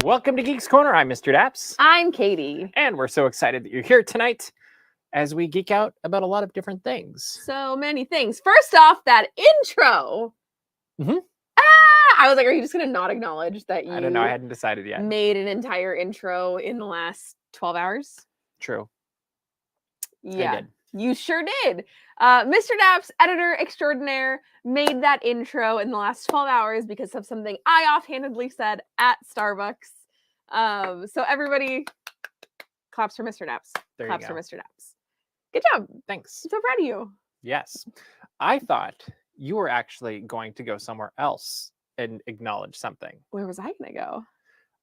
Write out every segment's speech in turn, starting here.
Welcome to Geeks Corner. I'm Mr. Daps. I'm Katie. And we're so excited that you're here tonight as we geek out about a lot of different things. So many things. First off, that intro. Mhm. I was like, are you just going to not acknowledge that you I don't know. I hadn't decided yet. made an entire intro in the last 12 hours? True. Yeah, I did. you sure did. Mr. Daps, editor extraordinaire, made that intro in the last 12 hours because of something I offhandedly said at Starbucks. So everybody claps for Mr. Daps. There Claps you go. for Mr. Daps. Good job. Thanks. I'm so proud of you. Yes. I thought you were actually going to go somewhere else and acknowledge something. Where was I going to go?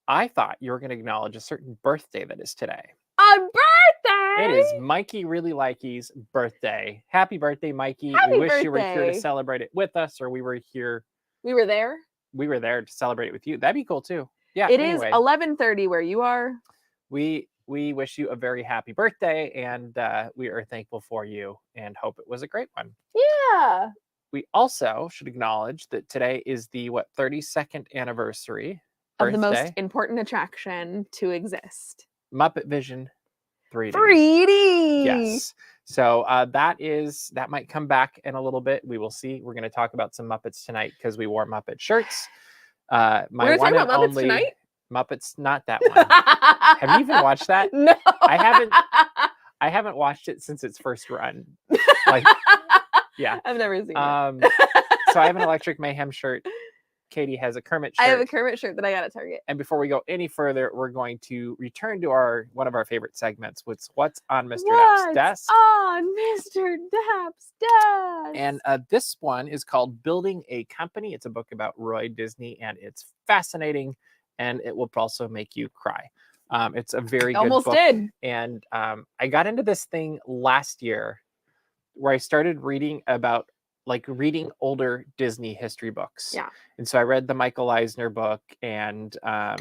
I thought you were going to acknowledge a certain birthday that is today. A birthday! It is Mikey Really Likey's birthday. Happy birthday, Mikey. Happy we wish you were here to birthday. celebrate it with us, or we were there. to celebrate it with you. That'd be cool too. Yeah. It anyway, is 11:30 where you are. we wish you a very happy birthday, and we are thankful for you and hope it was a great one. Yeah. We also should acknowledge that today is the 32nd anniversary Of the most birthday, important attraction to exist. Muppet Vision 3D. 3D. Yes. So that might come back in a little bit. We will see. We're going to talk about some Muppets tonight because we wore Muppet shirts. We're gonna talk about Muppets tonight? Muppets, not that one. Have you even watched that? No. I haven't watched it since its first run. Like, yeah. I've never seen it. So I have an Electric Mayhem shirt. Katie has a Kermit shirt. I have a Kermit shirt that I got at Target. And before we go any further, we're going to return to one of our favorite segments, what's on Mr. Dapp's desk. On Mr. Dapp's desk. And this one is called Building a Company. It's a book about Roy Disney, and it's fascinating, and it will also make you cry. It's a very good almost book. did. And I got into this thing last year where I started reading older Disney history books. Yeah. And so I read the Michael Eisner book, and I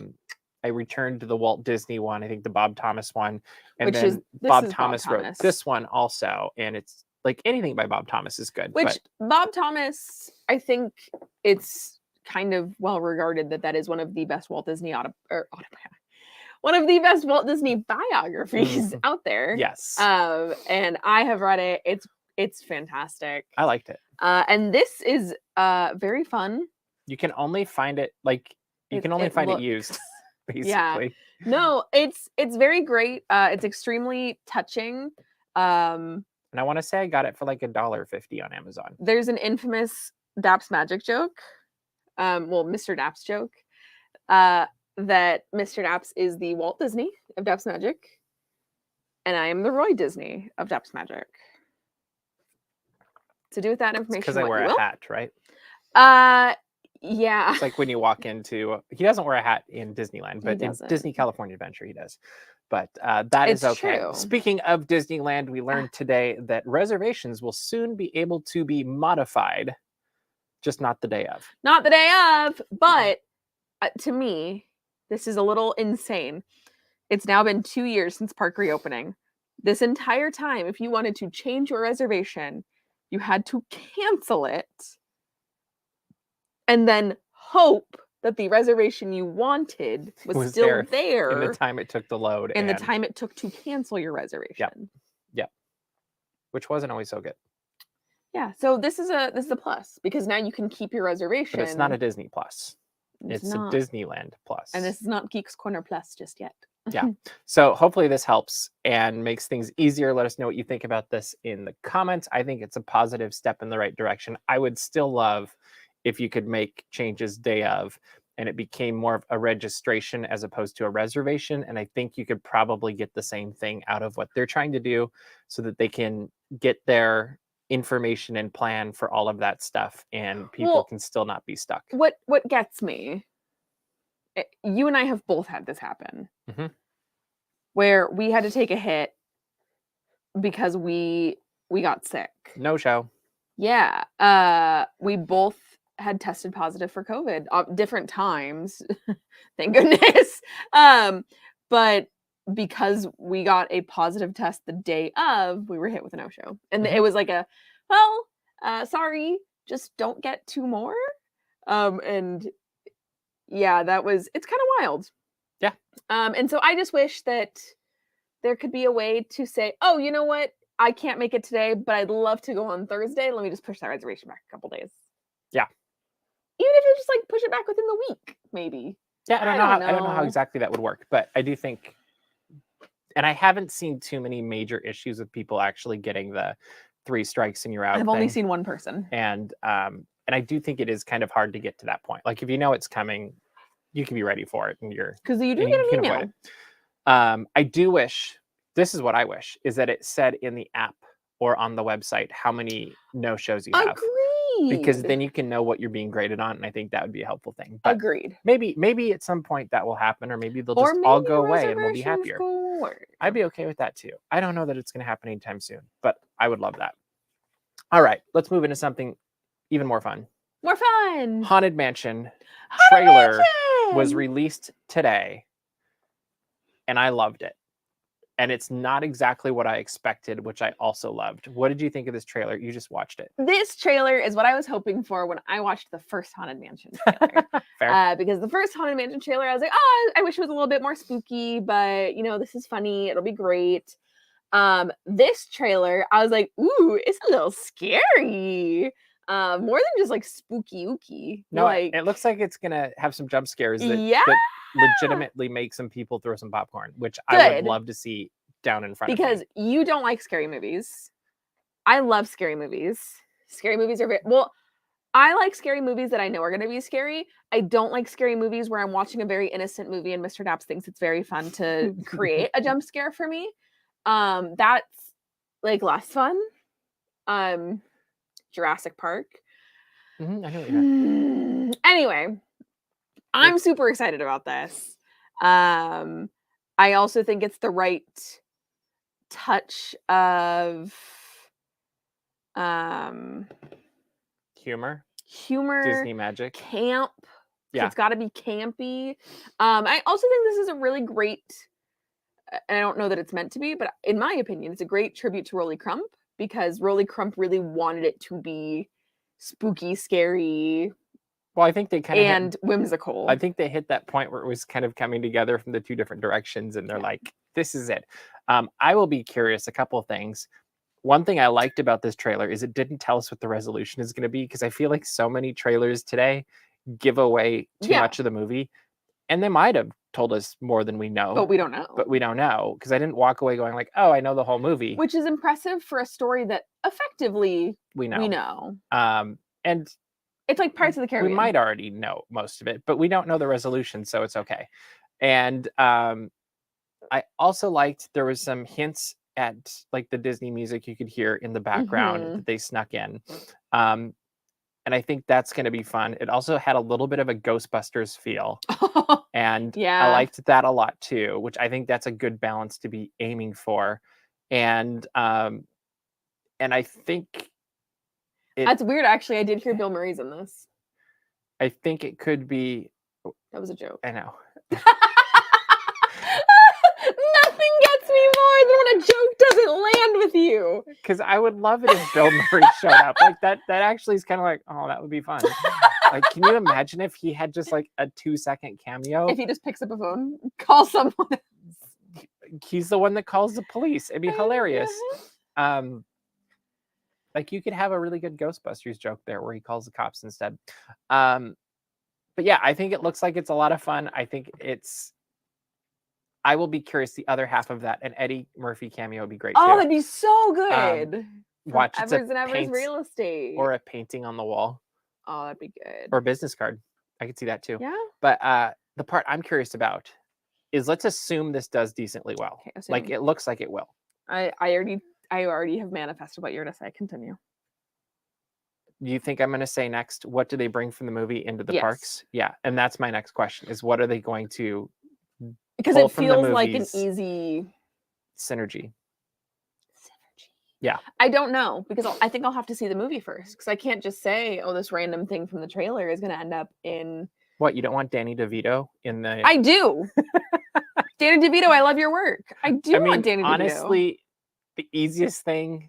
returned to the Walt Disney one, I think the Bob Thomas one. And Bob Thomas wrote this one also. And it's like anything by Bob Thomas is good. Which Bob Thomas, I think it's kind of well regarded that is one of the best Walt Disney one of the best Walt Disney biographies out there. Yes. And I have read it. It's fantastic. I liked it. And this is very fun. You can only find it it used, basically. Yeah. No, it's very great. It's extremely touching. And I want to say I got it for like $1.50 on Amazon. There's an infamous Daps Magic joke. Mr. Daps joke. That Mr. Daps is the Walt Disney of Daps Magic, and I am the Roy Disney of Daps Magic. To do with that information, because I wear a hat, right? Yeah. It's like when you walk into. He doesn't wear a hat in Disneyland, but in Disney California Adventure, he does. But that is okay. True. Speaking of Disneyland, we learned today that reservations will soon be able to be modified, just not the day of. Not the day of, but to me, this is a little insane. It's now been 2 years since park reopening. This entire time, if you wanted to change your reservation, you had to cancel it and then hope that the reservation you wanted was still there in the time it took to load and the time it took to cancel your reservation. Yep. Which wasn't always so good. Yeah. So this is a plus because now you can keep your reservation. But it's not a Disney Plus. It's a Disneyland Plus. And this is not Geeks Corner Plus just yet. Yeah. So hopefully this helps and makes things easier. Let us know what you think about this in the comments. I think it's a positive step in the right direction. I would still love if you could make changes day of and it became more of a registration as opposed to a reservation. And I think you could probably get the same thing out of what they're trying to do so that they can get their information and plan for all of that stuff and people can still not be stuck. What gets me, you and I have both had this happen, where we had to take a hit because we got sick. No show. Yeah. We both had tested positive for COVID at different times. Thank goodness. But because we got a positive test the day of, we were hit with a no-show. And it was like sorry, just don't get two more. And yeah, it's kind of wild. Yeah. And so I just wish that there could be a way to say, oh, you know what? I can't make it today, but I'd love to go on Thursday. Let me just push that reservation back a couple days. Yeah. Even if you just like push it back within the week, maybe. Yeah, I don't know how exactly that would work, but I do think, and I haven't seen too many major issues with people actually getting the 3 strikes and you're out I've only thing. seen one person. And I do think it is kind of hard to get to that point. Like if you know it's coming, you can be ready for it, and because you do and get an can avoid email. it. I do wish, this is what I wish, is that it said in the app or on the website how many no shows you have. Agreed. Because then you can know what you're being graded on, and I think that would be a helpful thing. But Agreed. maybe at some point that will happen, or maybe they'll just all go away and we'll be happier. I'd be okay with that too. I don't know that it's going to happen anytime soon, but I would love that. All right, let's move into something even more fun. More fun. Haunted Mansion trailer was released today, and I loved it. And it's not exactly what I expected, which I also loved. What did you think of this trailer? You just watched it. This trailer is what I was hoping for when I watched the first Haunted Mansion trailer. Fair. Because the first Haunted Mansion trailer, I was like, oh, I wish it was a little bit more spooky, but you know, this is funny. It'll be great. This trailer, I was like, ooh, it's a little scary. More than just like spooky ooky. No, like, it looks like it's gonna have some jump scares that, that legitimately make some people throw some popcorn, which I would love to see down in front of me. Because you don't like scary movies. I love scary movies. Scary movies are well, I like scary movies that I know are going to be scary. I don't like scary movies where I'm watching a very innocent movie and Mr. Daps thinks it's very fun to create a jump scare for me. That's like less fun. Jurassic Park. I know what you meant. Anyway, I'm super excited about this. I also think it's the right touch of humor, Disney magic, camp. Yeah, it's got to be campy. I also think this is a really great, and I don't know that it's meant to be, but in my opinion, it's a great tribute to Rolly Crump, because Rolly Crump really wanted it to be spooky, scary. Well, I think they kind of whimsical. I think they hit that point where it was kind of coming together from the 2 different directions, and they're like, this is it. I will be curious, a couple of things. One thing I liked about this trailer is it didn't tell us what the resolution is going to be, because I feel like so many trailers today give away too much of the movie, and they might have told us more than we know. But we don't know. Because I didn't walk away going like, oh, I know the whole movie. Which is impressive for a story that effectively we know. And it's like Pirates of the Caribbean. We might already know most of it, but we don't know the resolution, so it's okay. And I also liked there was some hints at like the Disney music you could hear in the background that they snuck in. And I think that's going to be fun. It also had a little bit of a Ghostbusters feel. And I liked that a lot too, which I think that's a good balance to be aiming for. And I think that's weird. Actually, I did hear Bill Murray's in this. I think it could be. That was a joke. I know. Nothing gets me more than when a joke doesn't land with you. Because I would love it if Bill Murray showed up. Like that actually is kind of like, oh, that would be fun. Like, can you imagine if he had just like a 2-second cameo? If he just picks up a phone, calls someone else. He's the one that calls the police. It'd be hilarious. Like you could have a really good Ghostbusters joke there where he calls the cops instead. But yeah, I think it looks like it's a lot of fun. I think I will be curious the other half of that. An Eddie Murphy cameo would be great too. That'd be so good. Watch Evers and Evers Real Estate. Or a painting on the wall. Oh, that'd be good. Or a business card. I could see that too. Yeah. But the part I'm curious about is, let's assume this does decently well. Okay, like it looks like it will. I already have manifested what you're going to say. Continue. Do you think I'm going to say next, what do they bring from the movie into the parks? Yeah. And that's my next question, is what are they going to Because it feels like an easy synergy. Yeah. I don't know, because I think I'll have to see the movie first, because I can't just say, oh, this random thing from the trailer is going to end up in... What, you don't want Danny DeVito in the... I do. Danny DeVito, I love your work. I want Danny DeVito. Honestly, the easiest thing,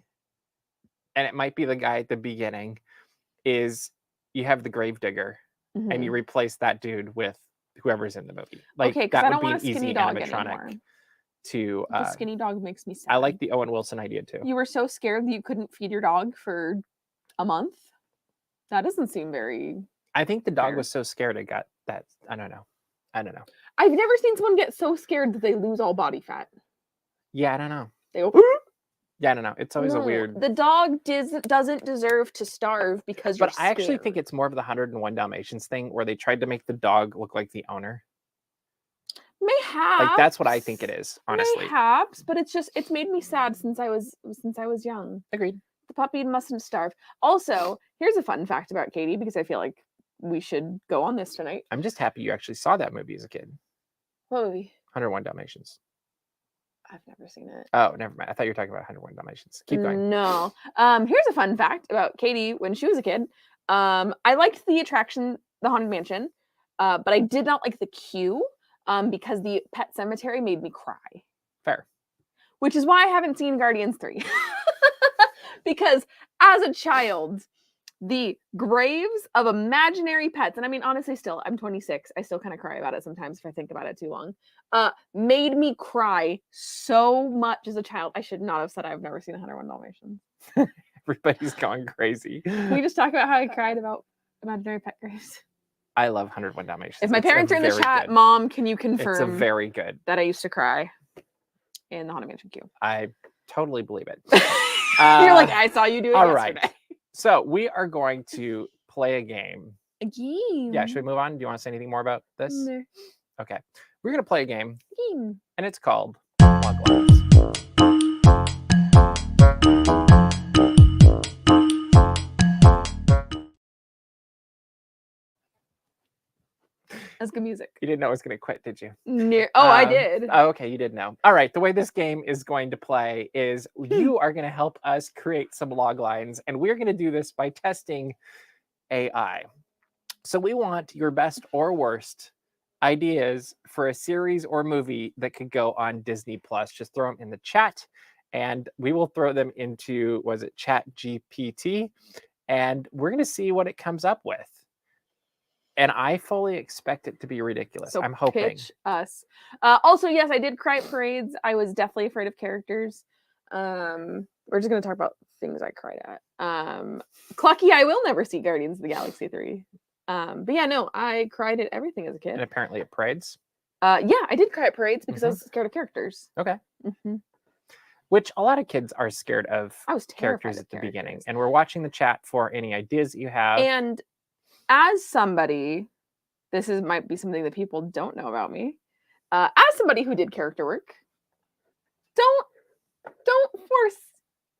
and it might be the guy at the beginning, is you have the Gravedigger and you replace that dude with whoever's in the movie. Like Okay, because that I would don't be want an a skinny easy dog animatronic anymore. to. The skinny dog makes me sad. I like the Owen Wilson idea too. You were so scared that you couldn't feed your dog for a month? That doesn't seem very... I think the dog fair. was so scared it got that. I don't know. I've never seen someone get so scared that they lose all body fat. Yeah, I don't know. They go, Yeah, I don't know. It's always a no, weird. the dog doesn't deserve to starve because you're But I actually think scared. it's more of the 101 Dalmatians thing where they tried to make the dog look like the owner. Mayhaps. Like that's what I think it is, honestly. Mayhaps, but it's made me sad since I was young. Agreed. The puppy mustn't starve. Also, here's a fun fact about Katie, because I feel like we should go on this tonight. I'm just happy you actually saw that movie as a kid. What movie? 101 Dalmatians. I've never seen it. Oh, never mind. I thought you were talking about 101 Dalmatians. Keep going. No. Here's a fun fact about Katie when she was a kid. I liked the attraction, the Haunted Mansion, but I did not like the queue because the Pet Cemetery made me cry. Fair. Which is why I haven't seen Guardians 3. Because as a child, the graves of imaginary pets, and I mean, honestly, still, I'm 26. I still kind of cry about it sometimes if I think about it too long. Made me cry so much as a child. I should not have said I've never seen 101 Dalmatians. Everybody's going crazy. Can we just talk about how I cried about imaginary pet graves? I love 101 Dalmatians. If my parents are in the chat, Mom, can you confirm it's a very good that I used to cry in the Haunted Mansion queue? I totally believe it. You're like, I saw you do it all yesterday. Right. So we are going to play a game. A game? Yeah, should we move on? Do you want to say anything more about this? No. Okay. We're going to play a game, Game. and it's called LOGLINES. That's good music. You didn't know I was going to quit, did you? I did. Oh, okay, you did know. All right, the way this game is going to play is you are going to help us create some log lines, and we're going to do this by testing AI. So we want your best or worst ideas for a series or movie that could go on Disney Plus. Just throw them in the chat, and we will throw them into, was it ChatGPT? And we're going to see what it comes up with. And I fully expect it to be ridiculous. So I'm hoping. Pitch us. Also, yes, I did cry at parades. I was definitely afraid of characters. We're just going to talk about things I cried at. Clucky, I will never see Guardians of the Galaxy 3. But yeah, no, I cried at everything as a kid. And apparently at parades. Yeah, I did cry at parades because I was scared of characters. Okay. Which a lot of kids are scared of. I was characters at the beginning. And we're watching the chat for any ideas that you have. And as somebody, might be something that people don't know about me. As somebody who did character work, don't force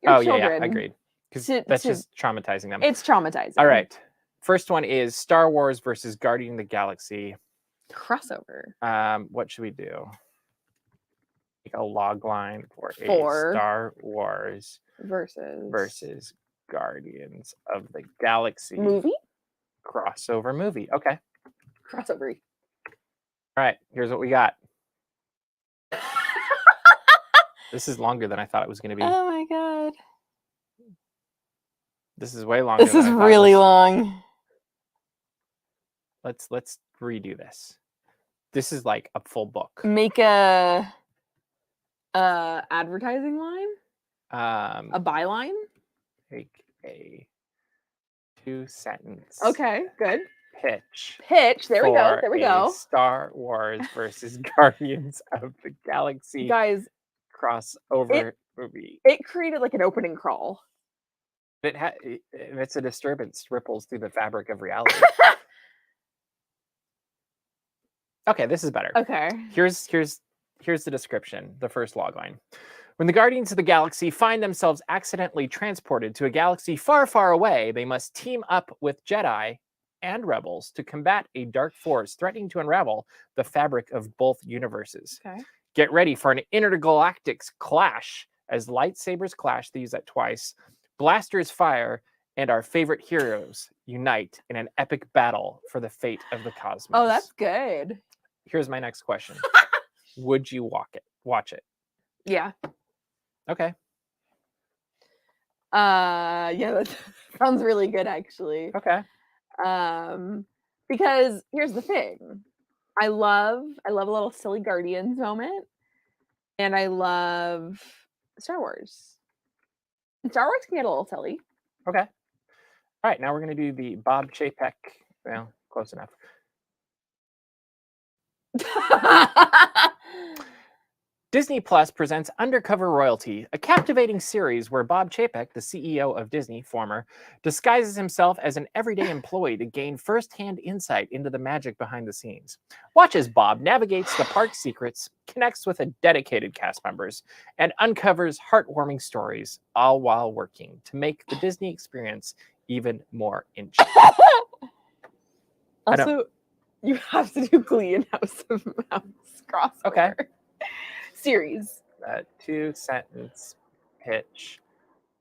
your children. Yeah, agreed. Because that's just traumatizing them. It's traumatizing. All right. First one is Star Wars versus Guardian of the Galaxy. Crossover. What should we do? Make a log line for a Star Wars versus Guardians of the Galaxy movie. Crossover movie. Okay. Crossover. All right. Here's what we got. This is longer than I thought it was going to be. Oh my god. This is way longer. This is really long. Let's redo this. This is like a full book. Make a advertising line. A byline. Take a 2-sentence. Okay, good. Pitch. There we go. There we go. Star Wars versus Guardians of the Galaxy. Guys, crossover movie. It created like an opening crawl. It's a disturbance ripples through the fabric of reality. Okay, this is better. Okay. Here's the description, the first logline. When the Guardians of the Galaxy find themselves accidentally transported to a galaxy far, far away, they must team up with Jedi and Rebels to combat a dark force threatening to unravel the fabric of both universes. Okay. Get ready for an intergalactic clash as lightsabers clash, they use that twice, blasters fire, and our favorite heroes unite in an epic battle for the fate of the cosmos. Oh, that's good. Here's my next question. Would you watch it? Yeah. Okay. Yeah, that sounds really good actually. Okay. Because here's the thing. I love a little silly Guardians moment, and I love Star Wars. And Star Wars can get a little silly. Okay. All right, now we're going to do the Bob Chapek. Well, close enough. Disney Plus presents Undercover Royalty, a captivating series where Bob Chapek, the CEO of Disney, disguises himself as an everyday employee to gain first-hand insight into the magic behind the scenes. Watch as Bob navigates the park's secrets, connects with dedicated cast members, and uncovers heartwarming stories, all while working to make the Disney experience even more enchanting. Also, you have to do Glee and House of Mouse crossover. Okay. Series. A 2-sentence pitch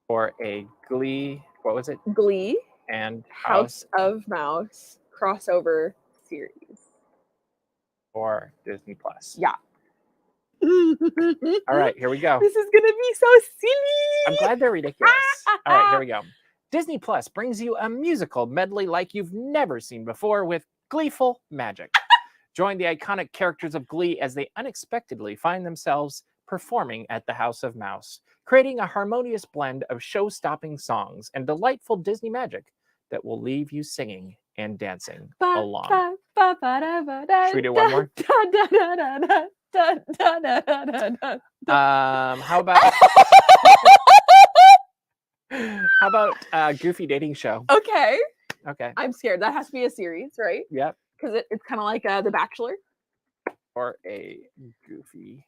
for a Glee, what was it? Glee And House of Mouse crossover series for Disney Plus. Yeah. All right, here we go. This is gonna be so silly. I'm glad they're ridiculous. All right, here we go. Disney Plus brings you a musical medley like you've never seen before with gleeful magic. Join the iconic characters of Glee as they unexpectedly find themselves performing at the House of Mouse, creating a harmonious blend of show-stopping songs and delightful Disney magic that will leave you singing and dancing along. Should we do one more? How about Goofy Dating Show? Okay. Okay. I'm scared. That has to be a series, right? Yep. Because it's kind of like The Bachelor. Or a Goofy.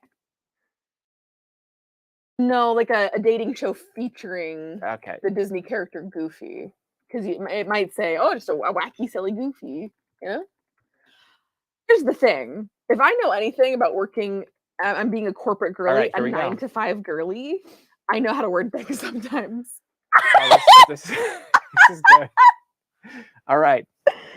No, like a dating show featuring the Disney character Goofy. Because it might say, oh, just a wacky, silly Goofy. You know? Here's the thing. If I know anything about working, I'm being a corporate girly, a 9-to-5 girly, I know how to word things sometimes. Oh, this is good. All right.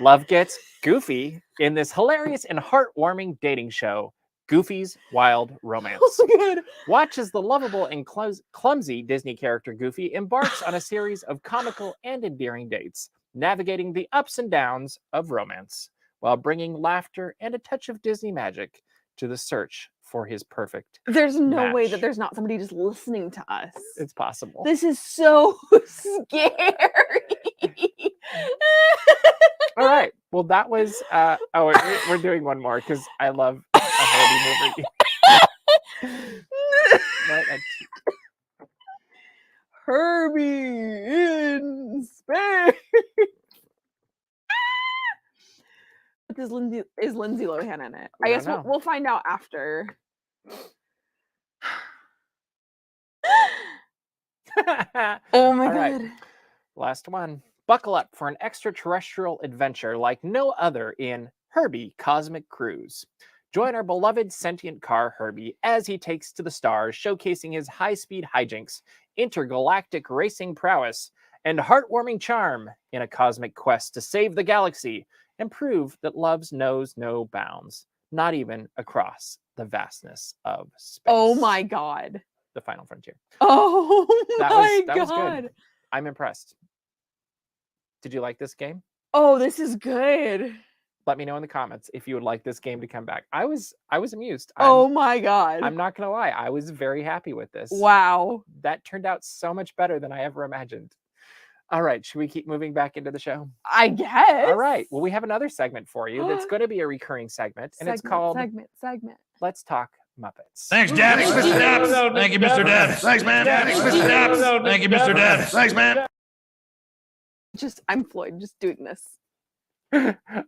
Love gets goofy in this hilarious and heartwarming dating show, Goofy's Wild Romance. Oh, good. Watch as the lovable and clumsy Disney character Goofy embarks on a series of comical and endearing dates, navigating the ups and downs of romance while bringing laughter and a touch of Disney magic to the search for his perfect There's no match. way that there's not somebody just listening to us. It's possible. This is so scary. All right. Well, that was. We're doing one more because I love a Herbie movie. Herbie in space. Is Lindsay Lohan in it? I guess we'll find out after. Oh my god. Right. Last one. Buckle up for an extraterrestrial adventure like no other in Herbie Cosmic Cruise. Join our beloved sentient car Herbie as he takes to the stars, showcasing his high-speed hijinks, intergalactic racing prowess, and heartwarming charm in a cosmic quest to save the galaxy and prove that love knows no bounds, not even across the vastness of space. Oh my god. The Final Frontier. Oh my that god. was good. I'm impressed. Did you like this game? Oh, this is good. Let me know in the comments if you would like this game to come back. I was amused. Oh my god. I'm not gonna lie. I was very happy with this. Wow. That turned out so much better than I ever imagined. All right, should we keep moving back into the show? I guess. All right. Well, we have another segment for you that's going to be a recurring segment, and it's called segment. Let's Talk Muppets. Thanks, Dad. Mr. Dabbs. Thank you, Mr. Dabbs. Thanks, man. Thanks, Mr. Dabbs. Thank you, Mr. Dabbs. Thanks, man. I'm Floyd, just doing this.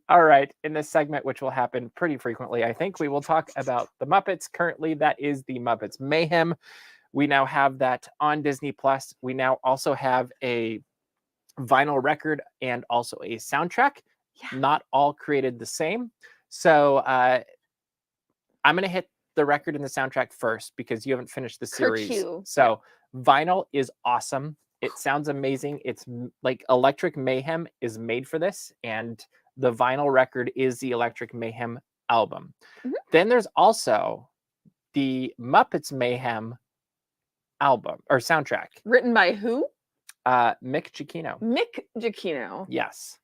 All right. In this segment, which will happen pretty frequently, I think we will talk about the Muppets. Currently, that is the Muppets Mayhem. We now have that on Disney Plus. We now also have a vinyl record and also a soundtrack. Yeah. Not all created the same. So I'm going to hit the record and the soundtrack first because you haven't finished the series. So vinyl is awesome. It sounds amazing. It's like Electric Mayhem is made for this, and the vinyl record is the Electric Mayhem album. Mm-hmm. Then there's also the Muppets Mayhem album or soundtrack. Written by who? Mick Giacchino. Mick Giacchino. Yes.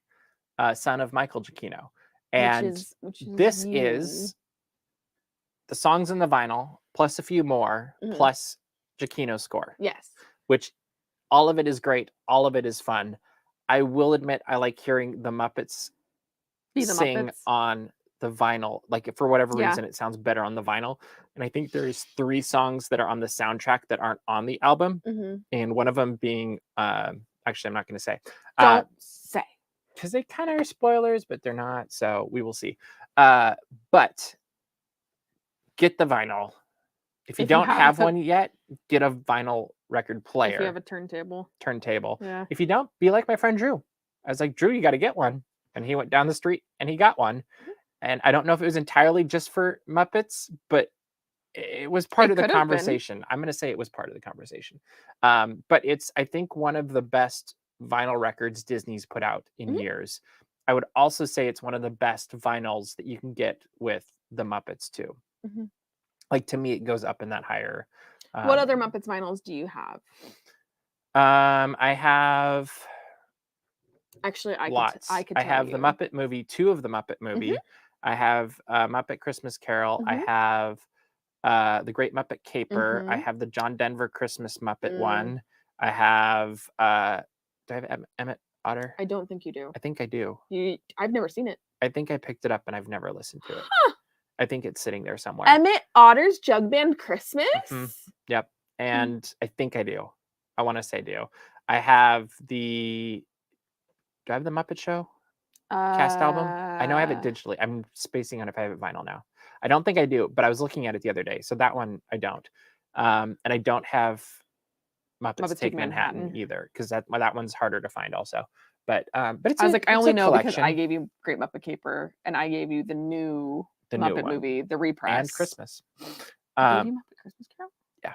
Son of Michael Giacchino. And which is this you. is the songs in the vinyl, plus a few more, plus Giacchino's score. Yes. Which all of it is great. All of it is fun. I will admit I like hearing the Muppets sing on the vinyl. Like for whatever reason, it sounds better on the vinyl. And I think there's 3 songs that are on the soundtrack that aren't on the album. And one of them being, actually, I'm not going to say. Don't say. Because they kind of are spoilers, but they're not. So we will see. But get the vinyl. If you don't have one yet, get a vinyl record player. If you have a turntable. Yeah. If you don't, be like my friend Drew. I was like, Drew, you got to get one. And he went down the street and he got one. And I don't know if it was entirely just for Muppets, but it was part of the conversation. I'm going to say it was part of the conversation. But it's, I think, one of the best vinyl records Disney's put out in years. I would also say it's one of the best vinyls that you can get with the Muppets too. Like, to me, it goes up in that higher. What other Muppets vinyls do you have? I have actually lots. I could I tell have you. the Muppet movie, 2 of the Muppet movie. I have Muppet Christmas Carol. I have the Great Muppet Caper. I have the John Denver Christmas Muppet one. I have do I have Emmett Otter? I don't think you do. I think I do. I've never seen it. I think I picked it up and I've never listened to it. I think it's sitting there somewhere. Emmett Otter's Jug Band Christmas? Yep. And I think I do. I want to say do. I have do I have the Muppet Show cast album? I know I have it digitally. I'm spacing on if I have it vinyl now. I don't think I do, but I was looking at it the other day. So that one I don't. And I don't have Muppets Take Manhattan either, because that one's harder to find also. But it's I only know because I gave you Great Muppet Caper and I gave you the new Muppet movie, the repress. And Christmas. I gave you Muppet Christmas Carol? Yeah.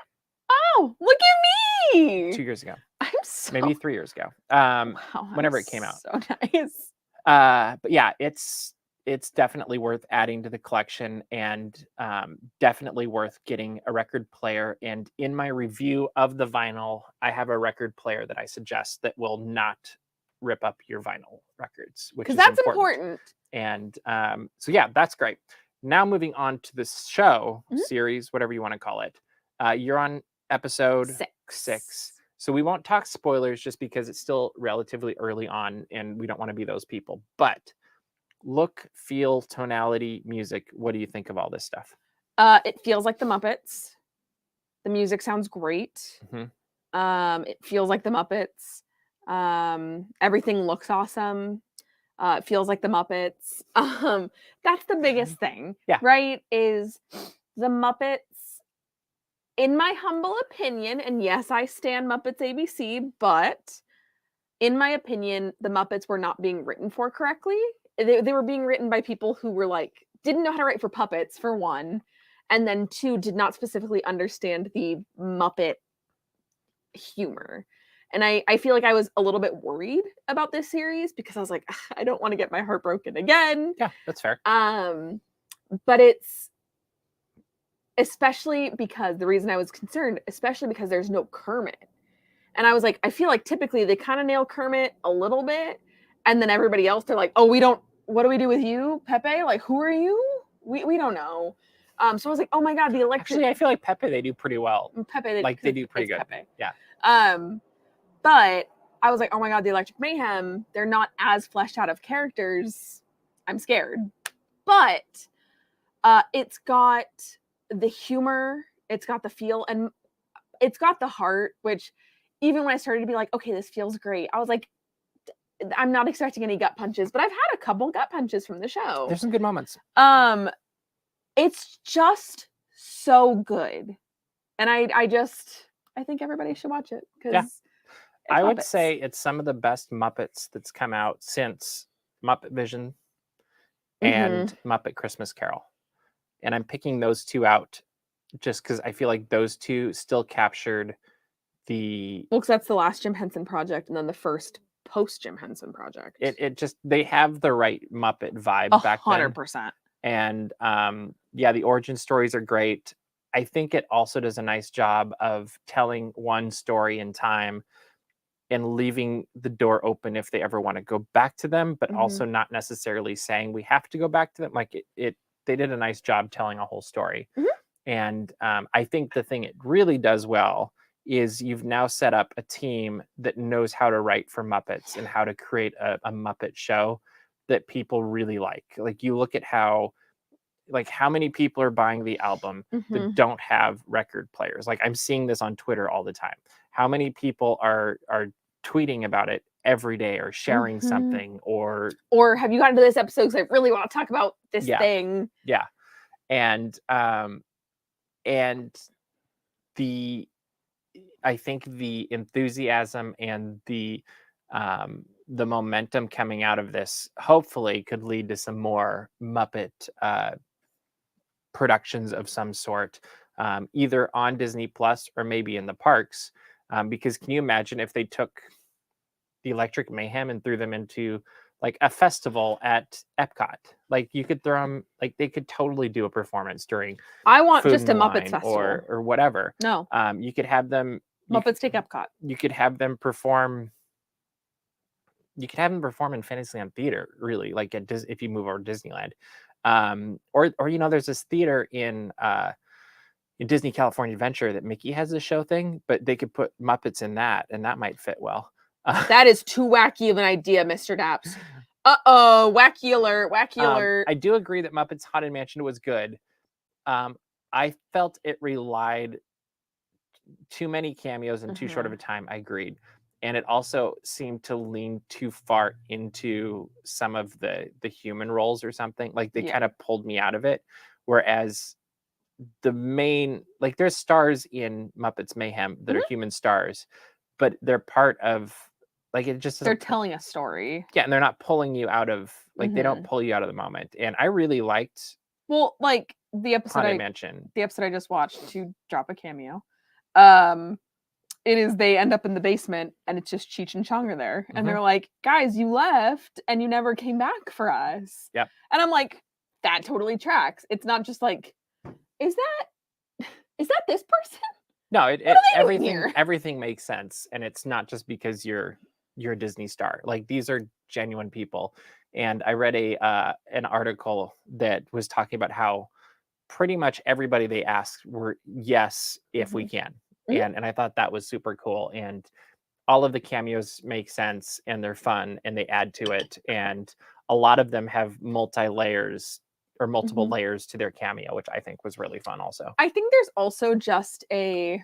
Oh, look at me! 2 years ago. I'm so... Maybe 3 years ago. Wow, whenever it came out. So nice. But yeah, it's definitely worth adding to the collection, and definitely worth getting a record player. And in my review of the vinyl, I have a record player that I suggest that will not rip up your vinyl records, which is that's important. And so yeah, that's great. Now moving on to the show series, whatever you want to call it. You're on episode 6. So we won't talk spoilers just because it's still relatively early on and we don't want to be those people. But look, feel, tonality, music. What do you think of all this stuff? It feels like the Muppets. The music sounds great. It feels like the Muppets. Everything looks awesome. It feels like the Muppets. That's the biggest thing, right? Is the Muppets, in my humble opinion, and yes, I stan Muppets ABC, but in my opinion, the Muppets were not being written for correctly. They were being written by people who were like, didn't know how to write for puppets, for one, and then 2, did not specifically understand the Muppet humor. And I feel like I was a little bit worried about this series because I was like, I don't want to get my heart broken again. Yeah, that's fair. But it's, especially because the reason I was concerned, especially because there's no Kermit. And I was like, I feel like typically they kind of nail Kermit a little bit. And then everybody else, they're like, oh, what do we do with you, Pepe? Like, who are you? We don't know. So I was like, oh my God, the electric. Actually, I feel like Pepe, they do pretty well. Pepe, they do pretty good. Pepe. Yeah. But I was like, oh my God, the Electric Mayhem, they're not as fleshed out of characters. I'm scared. But it's got the humor, it's got the feel, and it's got the heart, which even when I started to be like, okay, this feels great, I was like, I'm not expecting any gut punches, but I've had a couple gut punches from the show. There's some good moments. It's just so good. And I think everybody should watch it because I would say it's some of the best Muppets that's come out since Muppet Vision and Muppet Christmas Carol. And I'm picking those 2 out just because I feel like those 2 still captured the... Well, because that's the last Jim Henson project and then the first post-Jim Henson project. It just, they have the right Muppet vibe back then. 100%. And yeah, the origin stories are great. I think it also does a nice job of telling one story in time and leaving the door open if they ever want to go back to them, but also not necessarily saying we have to go back to them. Like they did a nice job telling a whole story. And I think the thing it really does well is you've now set up a team that knows how to write for Muppets and how to create a Muppet show that people really like. Like you look at how many people are buying the album that don't have record players. Like I'm seeing this on Twitter all the time. How many people are tweeting about it every day or sharing something or have you gotten to this episode because I really want to talk about this thing. Yeah. And I think the enthusiasm and the momentum coming out of this hopefully could lead to some more Muppet productions of some sort, either on Disney Plus or maybe in the parks. Because can you imagine if they took the Electric Mayhem and threw them into like a festival at Epcot? Like you could throw them, like they could totally do a performance during. I want Food just a and Muppets Wine festival or whatever. No, you could have them. Muppets take Epcot. You could have them perform. You could have them perform in Fantasyland Theater, really, like if you move over to Disneyland, or there's this theater in Disney California Adventure that Mickey has a show thing, but they could put Muppets in that, and that might fit well. That is too wacky of an idea, Mr. Daps. Wacky alert, wacky alert. I do agree that Muppets Haunted Mansion was good. I felt it relied too many cameos in too short of a time. I agreed. And it also seemed to lean too far into some of the human roles or something. Like they kind of pulled me out of it. Whereas the main, like there's stars in Muppets Mayhem that are human stars, but they're part of, like it just they're telling a story. Yeah, and they're not pulling you out of, like they don't pull you out of the moment. And I really liked like the episode I just watched, to drop a cameo. It is they end up in the basement and it's just Cheech and Chong are there. And they're like, guys, you left and you never came back for us. Yep. And I'm like, that totally tracks. It's not just like, is that this person? No, everything makes sense. And it's not just because you're a Disney star. Like these are genuine people. And I read an article that was talking about how pretty much everybody they asked were yes, if we can. And I thought that was super cool. And all of the cameos make sense and they're fun and they add to it. And a lot of them have multiple layers to their cameo, which I think was really fun also. I think there's also just a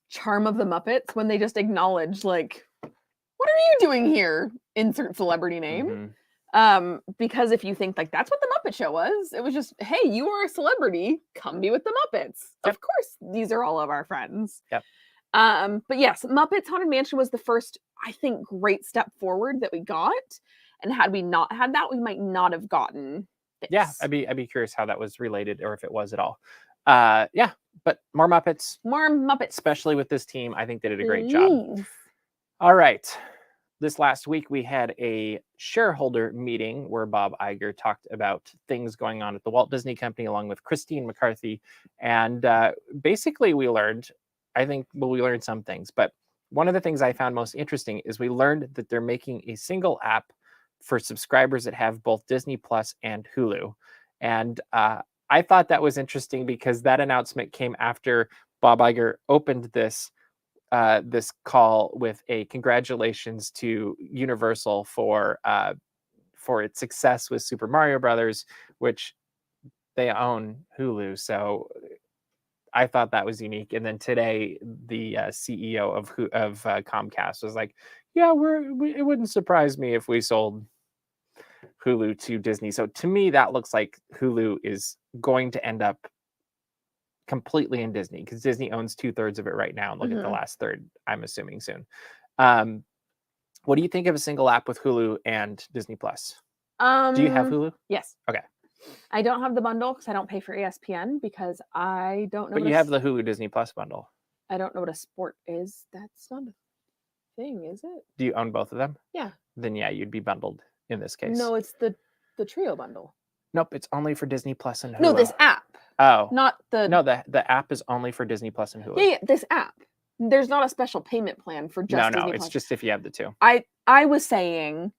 charm of the Muppets when they just acknowledge, like, what are you doing here? Insert celebrity name. Because if you think like that's what the Muppet Show was, it was just, hey, you are a celebrity, come be with the Muppets. Of course, these are all of our friends. Yep. But yes, Muppets Haunted Mansion was the first, I think, great step forward that we got. And had we not had that, we might not have gotten this. Yeah, I'd be curious how that was related or if it was at all. But more Muppets. More Muppets. Especially with this team. I think they did a great job. All right. This last week, we had a shareholder meeting where Bob Iger talked about things going on at the Walt Disney Company along with Christine McCarthy. And basically, we learned some things. But one of the things I found most interesting is we learned that they're making a single app for subscribers that have both Disney Plus and Hulu. And I thought that was interesting because that announcement came after Bob Iger opened this call with a congratulations to Universal for its success with Super Mario Brothers, which they own Hulu. So I thought that was unique. And then today, the CEO of Comcast was like, "Yeah, it wouldn't surprise me if we sold Hulu to Disney." So to me, that looks like Hulu is going to end up completely in Disney because Disney owns 2/3 of it right now and look at the last third, I'm assuming soon. What do you think of a single app with Hulu and Disney Plus? Do you have Hulu? Yes. Okay. I don't have the bundle because I don't pay for ESPN because I don't know. But you have the Hulu Disney Plus bundle. I don't know what a sport is. That's not a thing, is it? Do you own both of them? Yeah. Then yeah, you'd be bundled in this case. No, it's the trio bundle. Nope, it's only for Disney Plus and Hulu. No, this app. Oh. Not the... No, the app is only for Disney Plus and Hulu. Yeah, this app. there's not a special payment plan for just No, Disney it's Plus. just if you have the two. I was saying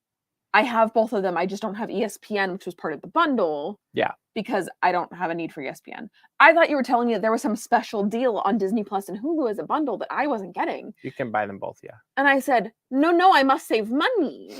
I have both of them. I just don't have ESPN, which was part of the bundle. Yeah. Because I don't have a need for ESPN. I thought you were telling me that there was some special deal on Disney Plus and Hulu as a bundle that I wasn't getting. You can buy them both, yeah. And I said, no, I must save money.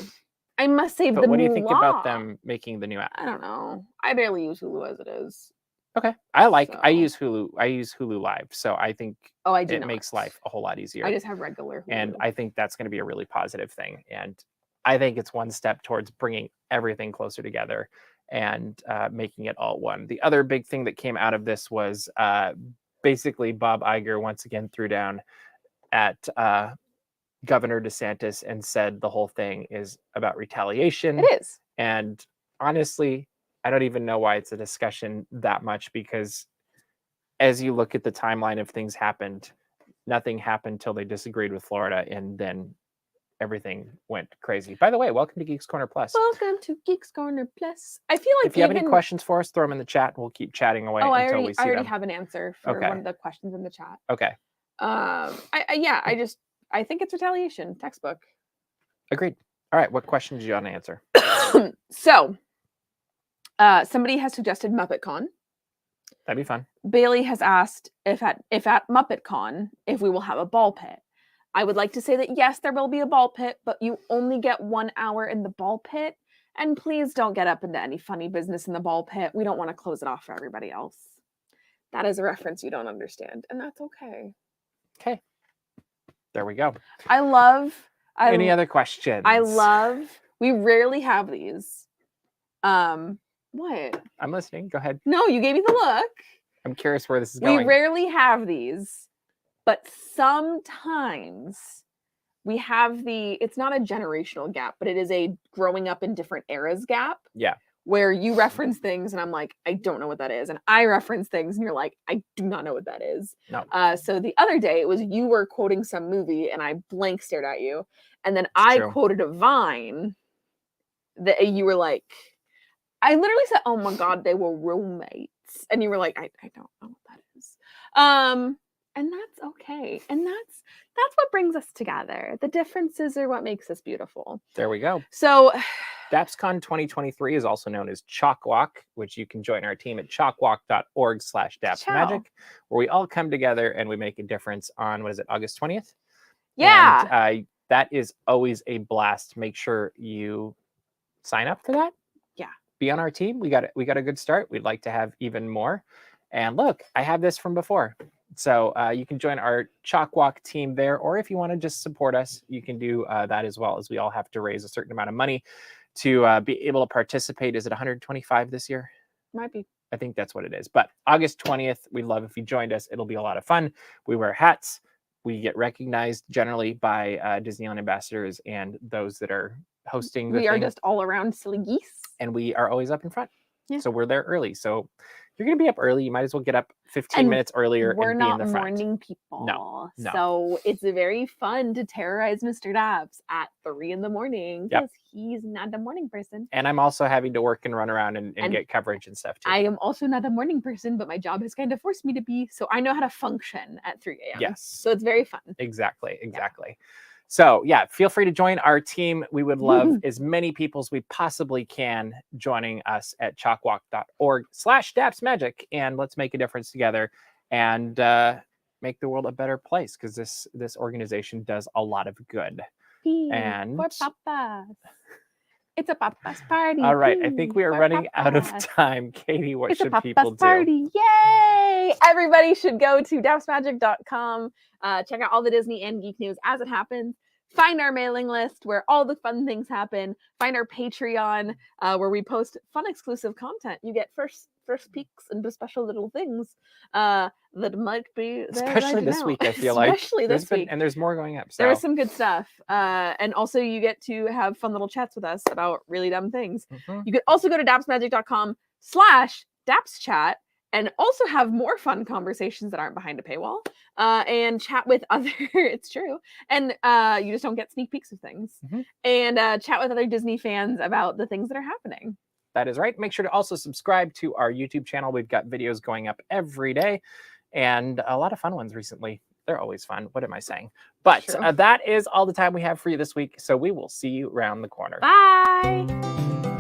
I must save the But what do you think moolah. about them making the new app? I don't know. I barely use Hulu as it is. Okay. I So- use Hulu. I use Hulu Live. So I think Oh, I do it not. makes life a whole lot easier. I just have regular Hulu. And I think that's going to be a really positive thing. And I think it's one step towards bringing everything closer together and making it all one. The other big thing that came out of this was basically Bob Iger once again threw down at Governor DeSantis and said the whole thing is about retaliation. It is. And honestly, I don't even know why it's a discussion that much, because as you look at the timeline of things happened, nothing happened till they disagreed with Florida, and then everything went crazy. By the way, welcome to Geeks Corner Plus. Welcome to Geeks Corner Plus. I feel like If you have any questions for us, throw them in the chat. We'll keep chatting away until we see I already them. have an answer for Okay. one of the questions in the chat. Okay. I think it's retaliation. Textbook. Agreed. All right. What questions do you want to answer? So, somebody has suggested MuppetCon. That'd be fun. Bailey has asked if at MuppetCon if we will have a ball pit. I would like to say that yes, there will be a ball pit, but you only get 1 hour in the ball pit. And please don't get up into any funny business in the ball pit. We don't want to close it off for everybody else. That is a reference you don't understand, and that's okay. Okay. There we go. Any other questions? We rarely have these. What? I'm listening. Go ahead. No, you gave me the look. I'm curious where this is going. We rarely have these, but sometimes we have it's not a generational gap, but it is a growing up in different eras gap. Yeah. Where you reference things and I'm like, I don't know what that is. And I reference things and you're like, I do not know what that is. No. So the other day it was you were quoting some movie and I blank stared at you. And then True. quoted a Vine that you were like, I literally said, oh my God, they were roommates. And you were like, I don't know what that is. And that's okay. And that's what brings us together. The differences are what makes us beautiful. There we go. So DAPSCon 2023 is also known as Chalk Walk, which you can join our team at chalkwalk.org/DAPSMagic, where we all come together and we make a difference on, August 20th? Yeah. And that is always a blast. Make sure you sign up for that. Yeah. Be on our team. We got a good start. We'd like to have even more. And look, I have this from before. So you can join our Chalk Walk team there, or if you want to just support us, you can do that as well, as we all have to raise a certain amount of money to be able to participate. Is it 125 this year? Might be. I think that's what it is. But August 20th, we'd love if you joined us. It'll be a lot of fun. We wear hats. We get recognized generally by Disneyland ambassadors and those that are hosting the We are thing. just all around silly geese. And we are always up in front. Yeah. So we're there early. So if you're going to be up early, you might as well get up 15 And minutes earlier We're and be in not the front. morning people. No. So it's very fun to terrorize Mr. Dabbs at 3 in the morning because he's not a morning person. And I'm also having to work and run around and get coverage and stuff too. I am also not a morning person, but my job has kind of forced me to be. So I know how to function at 3 a.m. Yes. So it's very fun. Exactly. So yeah, feel free to join our team. We would love as many people as we possibly can joining us at chalkwalk.org/DAPSMagic, and let's make a difference together and make the world a better place, because this organization does a lot of good. And for papas. It's a papa's party. All right, I think we are for running out of papas. time. Katie, what It's a should papa's people do? party. Yay! Everybody should go to dapsmagic.com. Check out all the Disney and geek news as it happens. Find our mailing list where all the fun things happen. Find our Patreon where we post fun exclusive content. You get first peeks into special little things that might be there Especially right this now. week, I feel like. Especially this week. And there's more going up. So. There was some good stuff. And also you get to have fun little chats with us about really dumb things. Mhm. You could also go to dapsmagic.com/dapschat and also have more fun conversations that aren't behind a paywall and chat with other, it's true. And you just don't get sneak peeks of things. Mhm. And chat with other Disney fans about the things that are happening. That is right. Make sure to also subscribe to our YouTube channel. We've got videos going up every day and a lot of fun ones recently. They're always fun. What am I saying? But True. that is all the time we have for you this week. So we will see you around the corner. Bye.